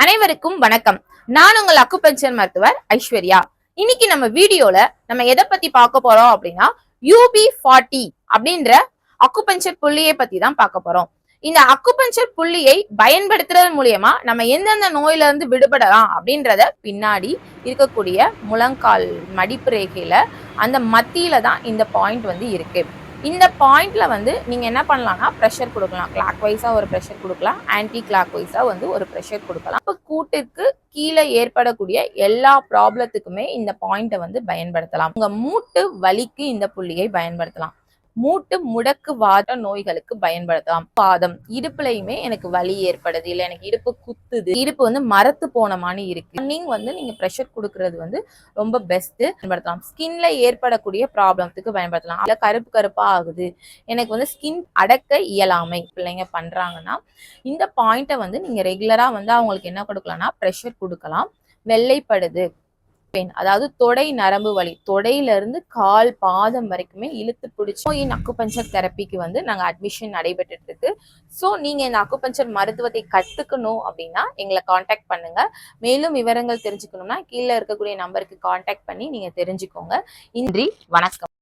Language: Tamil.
அனைவருக்கும் வணக்கம். நான் உங்கள் அக்குபஞ்சர் மருத்துவர் ஐஸ்வர்யா. இன்னைக்கு நம்ம வீடியோல நம்ம எதை பத்தி பார்க்க போறோம் அப்படின்னா UB40 அப்படின்ற அக்குபஞ்சர் புள்ளியை பத்தி தான் பார்க்க போறோம். இந்த அக்குபஞ்சர் புள்ளியை பயன்படுத்துறது மூலியமா நம்ம எந்தெந்த நோயில இருந்து விடுபடலாம் அப்படின்றத பின்னாடி இருக்கக்கூடிய முழங்கால் மடிப்பு ரேகையில அந்த மத்தியில தான் இந்த பாயிண்ட் வந்து இருக்கு. இந்த பாயிண்ட்ல வந்து நீங்க என்ன பண்ணலாம்னா ப்ரெஷர் கொடுக்கலாம். கிளாக் வைஸா ஒரு ப்ரெஷர் கொடுக்கலாம், ஆன்டி கிளாக் வைஸா வந்து ஒரு ப்ரெஷர் கொடுக்கலாம். இப்போ கூட்டுக்கு கீழே ஏற்படக்கூடிய எல்லா ப்ராப்ளத்துக்குமே இந்த பாயிண்ட்டை வந்து பயன்படுத்தலாம். உங்க மூட்டு வலிக்கு இந்த புள்ளியை பயன்படுத்தலாம். மூட்டு முடக்குவாத நோய்களுக்கு பயன்படுத்தலாம். பாதம் இடுப்புலையுமே எனக்கு வலி ஏற்படுது, இல்ல எனக்கு இடுப்பு குத்துது, இடுப்பு வந்து மரத்து போன மாதிரி இருக்கு, நீங்க வந்து நீங்க ப்ரெஷர் கொடுக்கறது வந்து ரொம்ப பெஸ்ட். பயன்படுத்தலாம். ஸ்கின்ல ஏற்படக்கூடிய ப்ராப்ளத்துக்கு பயன்படுத்தலாம். இல்ல கருப்பு கருப்பா ஆகுது, எனக்கு வந்து ஸ்கின் அடக்க இயலாமை பிள்ளைங்க பண்றாங்கன்னா இந்த பாயிண்ட்டை வந்து நீங்க ரெகுலரா வந்து அவங்களுக்கு என்ன கொடுக்கலாம்னா ப்ரெஷர் கொடுக்கலாம். வெள்ளைப்படுது, அதாவது தொடை நரம்பு வலி, தொடையில இருந்து கால் பாதம் வரைக்குமே இழுத்து பிடிச்சி நோயின் அக்குபஞ்சர் தெரப்பிக்கு வந்து நாங்க அட்மிஷன் நடைபெற்று இருக்கு. ஸோ நீங்க இந்த அக்குபஞ்சர் மருத்துவத்தை கத்துக்கணும் அப்படின்னா எங்களை காண்டாக்ட் பண்ணுங்க. மேலும் விவரங்கள் தெரிஞ்சுக்கணும்னா கீழே இருக்கக்கூடிய நம்பருக்கு காண்டாக்ட் பண்ணி நீங்க தெரிஞ்சுக்கோங்க. இன்றி வணக்கம்.